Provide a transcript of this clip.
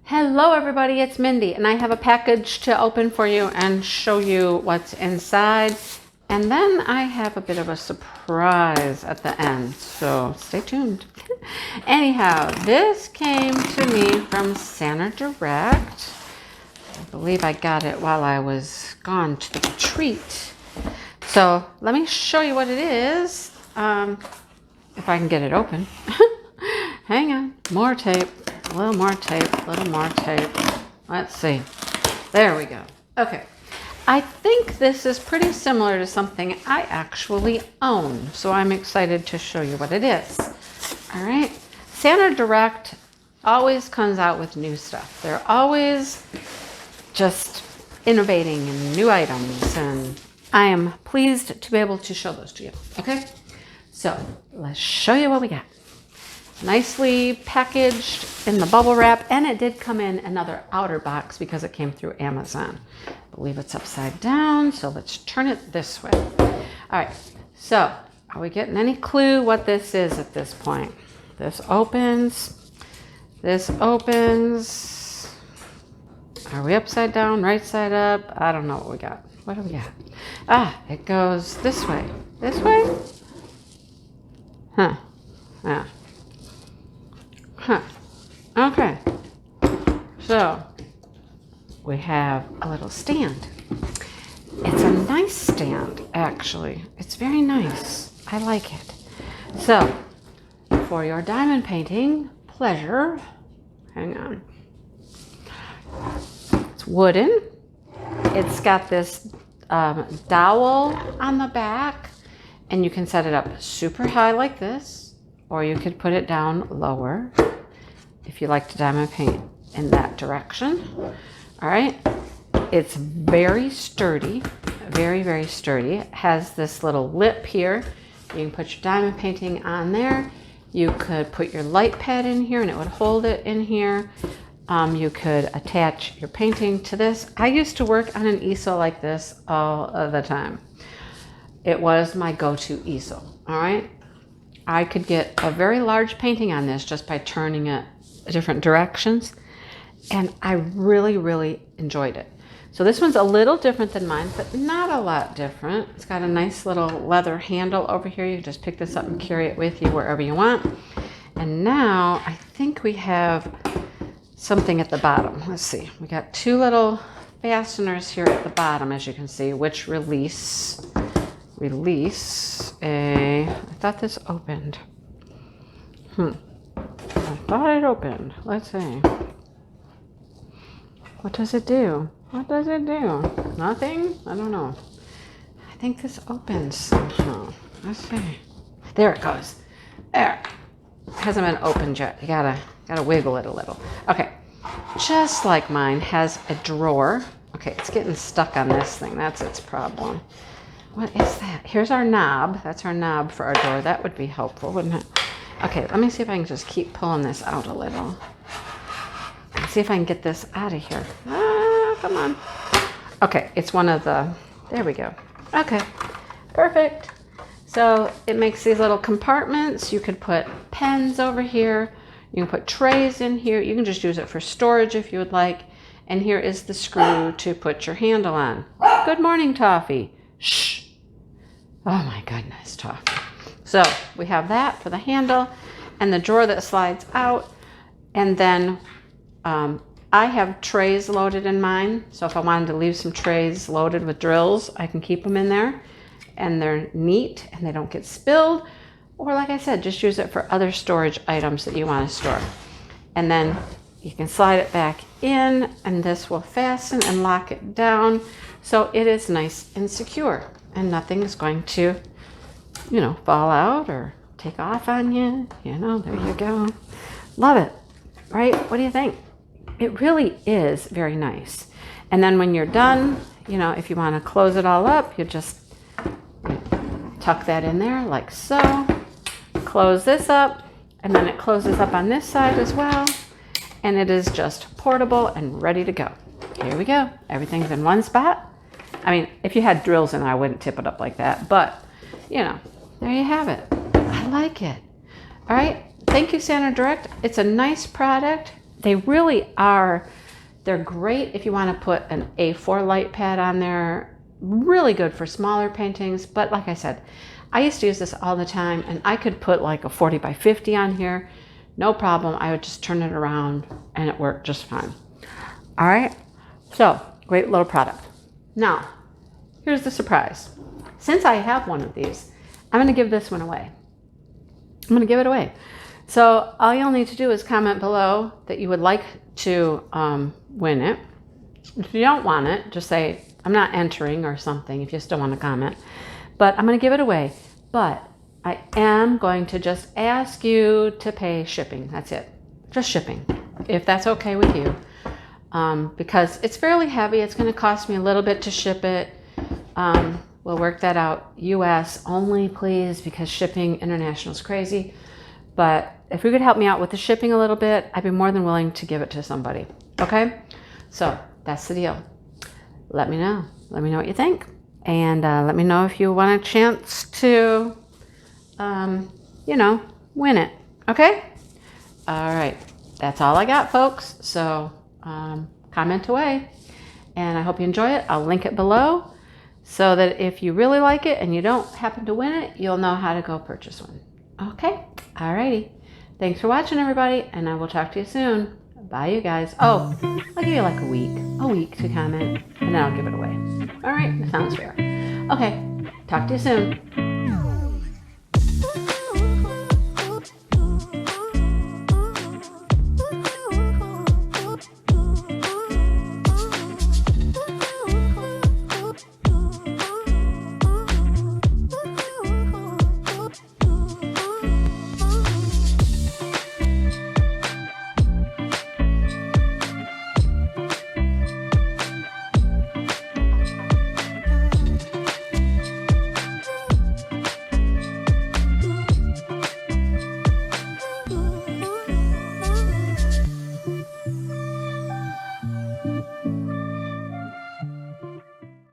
Hello everybody, it's Mindy and I have a package to open for you and show you what's inside. And then I have a bit of a surprise at the end, so stay tuned. Anyhow, this came to me from SanerDirect. I believe I got it while I was gone to the retreat. So let me show you what it is, if I can get it open. Hang on, more tape. A little more tape, a little more tape. Let's see. There we go. Okay. I think this is pretty similar to something I actually own, so I'm excited to show you what it is. All right. SanerDirect always comes out with new stuff. They're always just innovating and new items, and I am pleased to be able to show those to you. Okay. So let's show you what we got. Nicely packaged in the bubble wrap, and it did come in another outer box because it came through Amazon. I believe it's upside down, so let's turn it this way. All right, so are we getting any clue what this is at this point? This opens. Are we upside down, right side up? I don't know what we got. What do we got? Ah, it goes this way. This way? Huh. Yeah. Huh. Okay. So we have a little stand. It's a nice stand, actually. It's very nice. I like it. So for your diamond painting pleasure, hang on. It's wooden. It's got this dowel on the back, and you can set it up super high like this, or you could put it down lower if you like to diamond paint in that direction. All right. It's very sturdy, very, very sturdy. It has this little lip here. You can put your diamond painting on there. You could put your light pad in here and it would hold it in here. You could attach your painting to this. I used to work on an easel like this all of the time. It was my go-to easel. All right. I could get a very large painting on this just by turning it different directions, and I really, really enjoyed it. So this one's a little different than mine, but not a lot different. It's got a nice little leather handle over here. You can just pick this up and carry it with you wherever you want. And now I think we have something at the bottom. Let's see. We got two little fasteners here at the bottom, as you can see, which release a, I thought this opened. I thought it opened. Let's see. What does it do? What does it do? Nothing? I don't know. I think this opens somehow. Let's see. There it goes. There. It hasn't been opened yet. You gotta wiggle it a little. Okay. Just like mine, has a drawer. Okay, it's getting stuck on this thing. That's its problem. What is that? Here's our knob. That's our knob for our drawer. That would be helpful, wouldn't it? Okay, let me see if I can just keep pulling this out a little. Let's see if I can get this out of here. Ah, come on. Okay, it's one of the, there we go. Okay, perfect. So it makes these little compartments. You could put pens over here. You can put trays in here. You can just use it for storage if you would like. And here is the screw to put your handle on. Good morning, Toffee. Shh. Oh my goodness, Toffee. So we have that for the handle and the drawer that slides out. And then I have trays loaded in mine. So if I wanted to leave some trays loaded with drills, I can keep them in there. And they're neat and they don't get spilled. Or like I said, just use it for other storage items that you want to store. And then you can slide it back in, and this will fasten and lock it down. So it is nice and secure, and nothing is going to, fall out or take off on you. There you go. Love it, right? What do you think? It really is very nice. And then when you're done, if you want to close it all up, you just tuck that in there like so. Close this up, and then it closes up on this side as well. And it is just portable and ready to go. Here we go. Everything's in one spot. I mean, if you had drills in it, I wouldn't tip it up like that. But, there you have it. I like it. All right. Thank you, SanerDirect. It's a nice product. They really are, they're great if you want to put an A4 light pad on there. Really good for smaller paintings. But like I said, I used to use this all the time, and I could put like a 40 by 50 on here. No problem. I would just turn it around and it worked just fine. All right. So great little product. Now, here's the surprise. Since I have one of these, I'm going to give this one away. I'm going to give it away. So all you'll need to do is comment below that you would like to win it. If you don't want it, just say, I'm not entering or something if you still want to comment. But I'm going to give it away. But I am going to just ask you to pay shipping. That's it. Just shipping, if that's okay with you. Because it's fairly heavy. It's going to cost me a little bit to ship it. We'll work that out. US only, please, because shipping international is crazy. But if you could help me out with the shipping a little bit, I'd be more than willing to give it to somebody. Okay? So that's the deal. Let me know. Let me know what you think. And let me know if you want a chance to, win it. Okay? All right. That's all I got, folks. So comment away. And I hope you enjoy it. I'll link it below so that if you really like it and you don't happen to win it, you'll know how to go purchase one. Okay? All righty. Thanks for watching, everybody, and I will talk to you soon. Bye, you guys. Oh, I'll give you like a week to comment, and then I'll give it away. All right? That sounds fair. Okay. Talk to you soon.